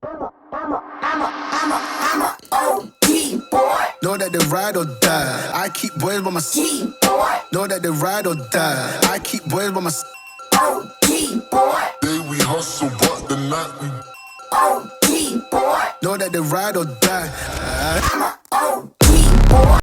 I'm a OG boy. Know that they ride or die. I keep boys by my side. Know that they ride or die. I keep boys by my side. OG boy. Day we hustle, but the night we OG boy. Know that they ride or die. I'm a OG boy.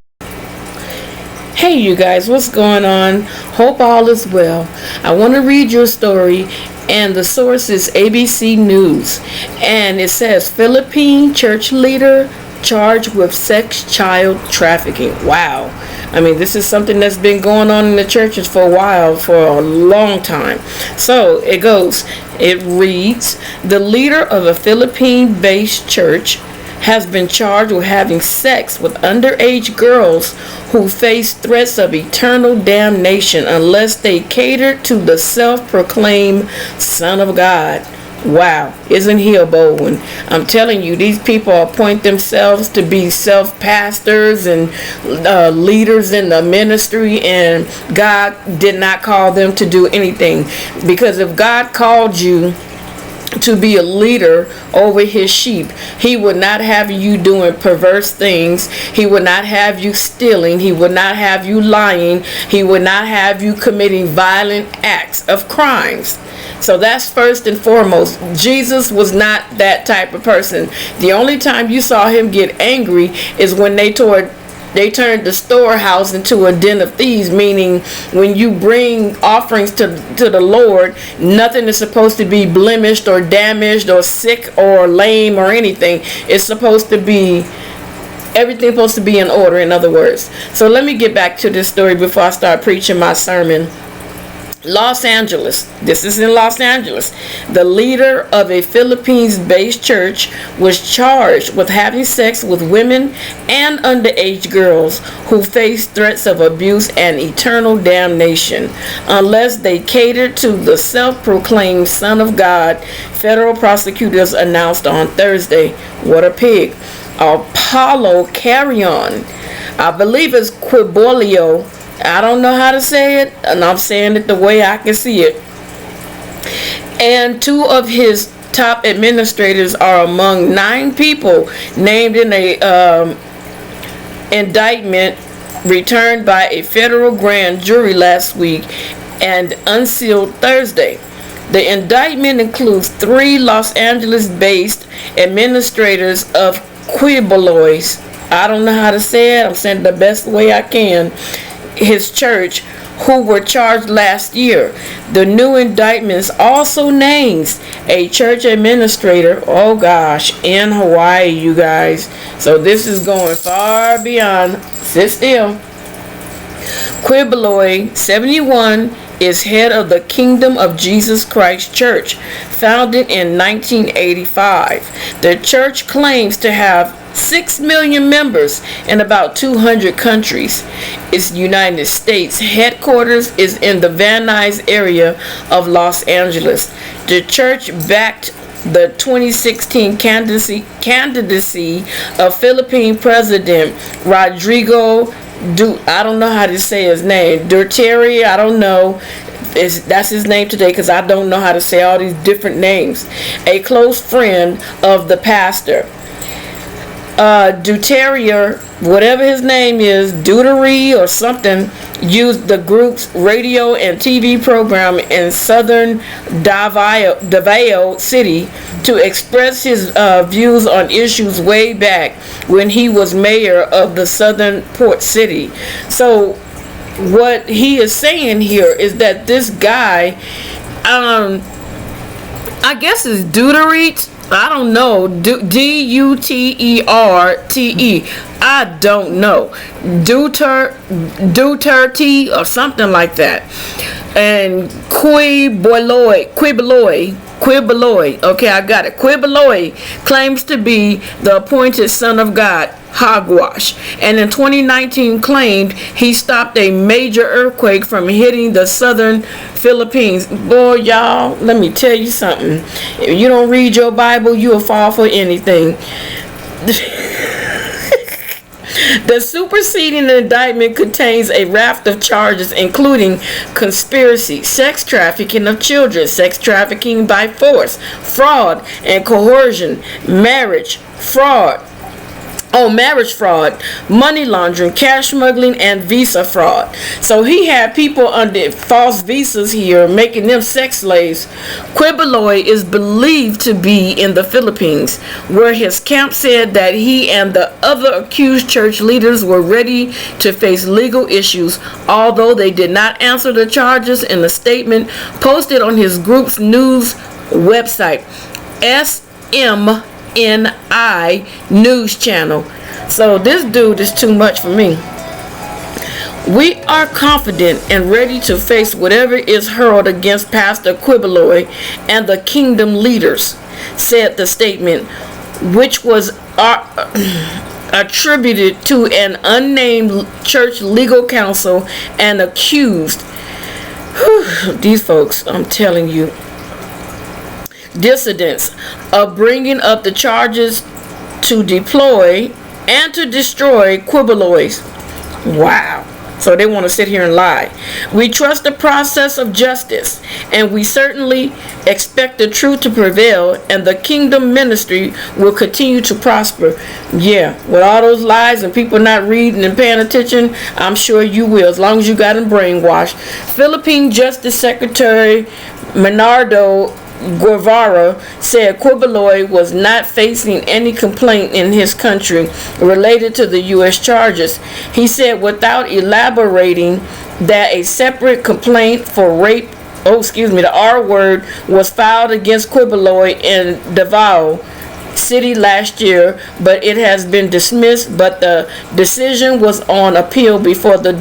Hey you guys, what's going on? Hope all is well. I want to read your story, and the source is ABC News, and it says Philippine Church Leader charged with sex child trafficking. Wow. I mean, this is something that's been going on in the churches for a while, for a long time. So it reads, the leader of a Philippine-based church has been charged with having sex with underage girls who face threats of eternal damnation unless they cater to the self-proclaimed Son of God. Wow, isn't he a bold one? I'm telling you, these people appoint themselves to be self-pastors and leaders in the ministry, and God did not call them to do anything. Because if God called you to be a leader over his sheep, he would not have you doing perverse things. He would not have you stealing. He would not have you lying. He would not have you committing violent acts of crimes. So that's first and foremost. Jesus was not that type of person. The only time you saw him get angry is when they turned the storehouse into a den of thieves, meaning when you bring offerings to the Lord, nothing is supposed to be blemished or damaged or sick or lame or anything. It's supposed to be, everything's supposed to be in order, in other words. So let me get back to this story before I start preaching my sermon. Los Angeles. This is in Los Angeles. The leader of a Philippines-based church was charged with having sex with women and underage girls who face threats of abuse and eternal damnation unless they cater to the self-proclaimed Son of God, federal prosecutors announced on Thursday. What a pig. Apollo Carrion, I believe it's Quibolio. I don't know how to say it, and I'm saying it the way I can see it. And two of his top administrators are among 9 people named in a indictment returned by a federal grand jury last week and unsealed Thursday. The indictment includes 3 Los Angeles-based administrators of Quibollois. I don't know how to say it. I'm saying it the best way I can. His church, who were charged last year. The new indictments also names a church administrator, oh gosh, in Hawaii, you guys. So this is going far beyond. Sit still. Quibollois, 71, is head of the Kingdom of Jesus Christ Church, founded in 1985. The church claims to have 6 million members in about 200 countries. Its United States headquarters is in the Van Nuys area of Los Angeles. The church backed the 2016 candidacy of Philippine President Rodrigo I don't know how to say his name. Duterte, I don't know. That's his name today because I don't know how to say all these different names. A close friend of the pastor. Duterte, whatever his name is, Duterte or something, used the group's radio and TV program in southern Davao City to express his views on issues way back when he was mayor of the southern port city. So what he is saying here is that this guy, I guess is Duterte. I don't know. Duterte. I don't know. Duterte or something like that. And Quibollois. Okay, I got it. Quibollois claims to be the appointed Son of God. Hogwash. And in 2019 claimed he stopped a major earthquake from hitting the southern Philippines. Boy, y'all, let me tell you something. If you don't read your Bible, you'll fall for anything. The superseding indictment contains a raft of charges, including conspiracy, sex trafficking of children, sex trafficking by force, fraud and coercion, marriage fraud, money laundering, cash smuggling, and visa fraud. So he had people under false visas here, making them sex slaves. Quibeloy is believed to be in the Philippines, where his camp said that he and the other accused church leaders were ready to face legal issues, although they did not answer the charges in a statement posted on his group's news website, SMNI News Channel. So this dude is too much for me. We are confident and ready to face whatever is hurled against Pastor Quibeloy and the kingdom leaders, said the statement, which was attributed to an unnamed church legal counsel and accused. These folks, I'm telling you, dissidents of bringing up the charges to deploy and to destroy Quibeloy's. Wow. So they want to sit here and lie. We trust the process of justice, and we certainly expect the truth to prevail, and the kingdom ministry will continue to prosper. Yeah, with all those lies and people not reading and paying attention, I'm sure you will, as long as you got them brainwashed. Philippine Justice Secretary Menardo Guevara said Quibeloy was not facing any complaint in his country related to the U.S. charges. He said, without elaborating, that a separate complaint for rape, the R word, was filed against Quibeloy in Davao City last year, but it has been dismissed. But the decision was on appeal before the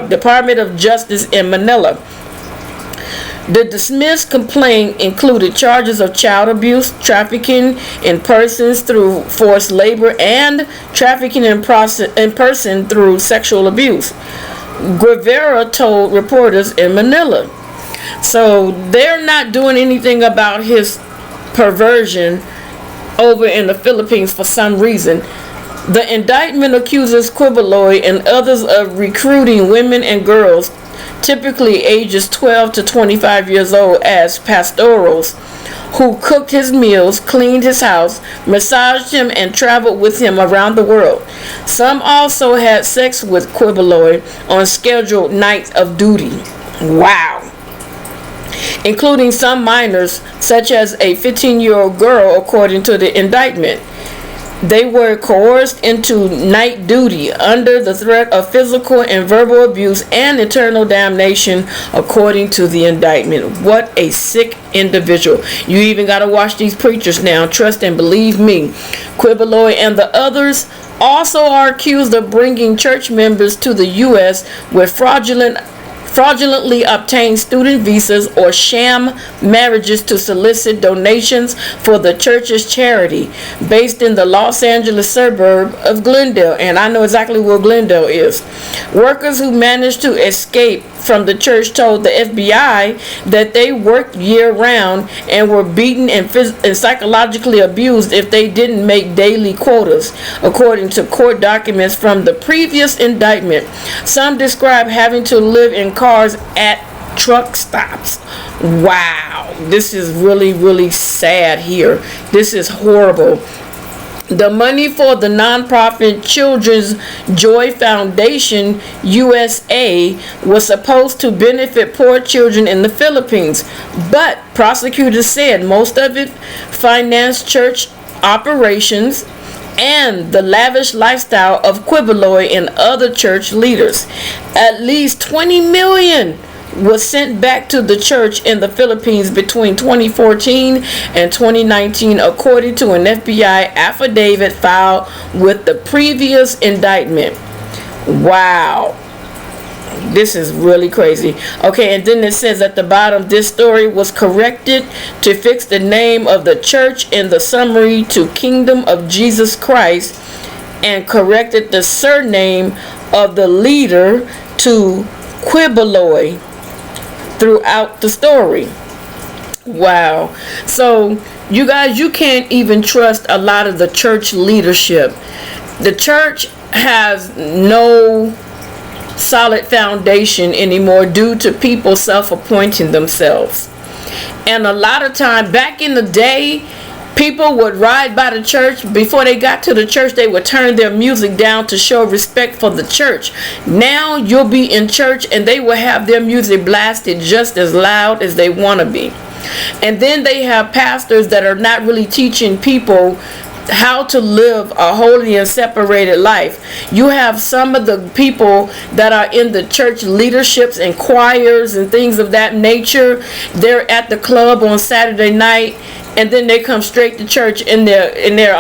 Department of Justice in Manila. The dismissed complaint included charges of child abuse, trafficking in persons through forced labor, and trafficking in person through sexual abuse, Guevara told reporters in Manila. So they're not doing anything about his perversion over in the Philippines for some reason. The indictment accuses Quibeloy and others of recruiting women and girls, typically ages 12 to 25 years old, as pastorals, who cooked his meals, cleaned his house, massaged him, and traveled with him around the world. Some also had sex with Quibeloy on scheduled nights of duty. Wow. Including some minors, such as a 15-year-old girl, according to the indictment. They were coerced into night duty under the threat of physical and verbal abuse and eternal damnation, according to the indictment. What a sick individual. You even got to watch these preachers now. Trust and believe me. Quibeloy and the others also are accused of bringing church members to the U.S. with fraudulently obtained student visas or sham marriages to solicit donations for the church's charity, based in the Los Angeles suburb of Glendale. And I know exactly where Glendale is. Workers who managed to escape from the church told the FBI that they worked year-round and were beaten and psychologically abused if they didn't make daily quotas, according to court documents from the previous indictment. Some describe having to live in cars at truck stops. Wow, this is really, really sad here. This is horrible. The money for the nonprofit Children's Joy Foundation USA was supposed to benefit poor children in the Philippines, but prosecutors said most of it financed church operations and the lavish lifestyle of Quibeloy and other church leaders. At least $20 million was sent back to the church in the Philippines between 2014 and 2019, according to an FBI affidavit filed with the previous indictment. Wow. This is really crazy. Okay, and then it says at the bottom, this story was corrected to fix the name of the church in the summary to Kingdom of Jesus Christ, and corrected the surname of the leader to Quibeloy throughout the story. Wow. So you guys, you can't even trust a lot of the church leadership. The church has no solid foundation anymore due to people self-appointing themselves. And a lot of time back in the day, people would ride by the church. Before they got to the church, they would turn their music down to show respect for the church. Now you'll be in church and they will have their music blasted just as loud as they want to be. And then they have pastors that are not really teaching people how to live a holy and separated life. You have some of the people that are in the church leaderships and choirs and things of that nature. They're at the club on Saturday night, and then they come straight to church in their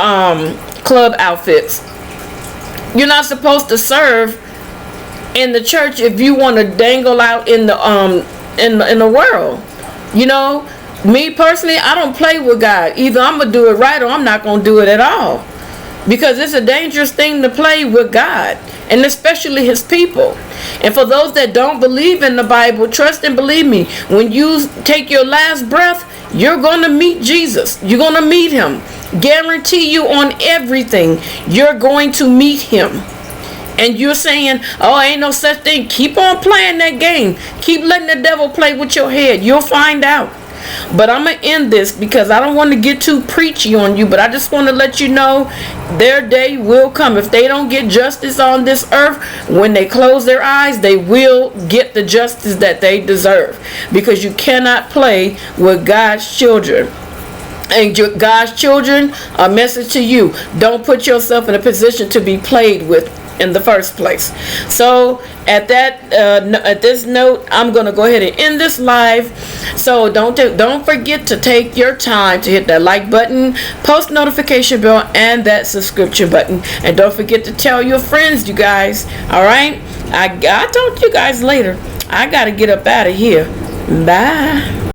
club outfits. You're not supposed to serve in the church if you want to dangle out in the world. You know, me personally, I don't play with God. Either I'm going to do it right or I'm not going to do it at all. Because it's a dangerous thing to play with God, and especially his people. And for those that don't believe in the Bible, trust and believe me, when you take your last breath, you're going to meet Jesus. You're going to meet him. Guarantee you on everything, you're going to meet him. And you're saying, oh, ain't no such thing. Keep on playing that game. Keep letting the devil play with your head. You'll find out. But I'm going to end this because I don't want to get too preachy on you, but I just want to let you know their day will come. If they don't get justice on this earth, when they close their eyes, they will get the justice that they deserve. Because you cannot play with God's children. And God's children, a message to you: don't put yourself in a position to be played with in the first place. So at this note, I'm gonna go ahead and end this live. So don't forget to take your time to hit that like button, post notification bell, and that subscription button. And don't forget to tell your friends, you guys. All right, I'll talk to you guys later. I gotta get up out of here. Bye.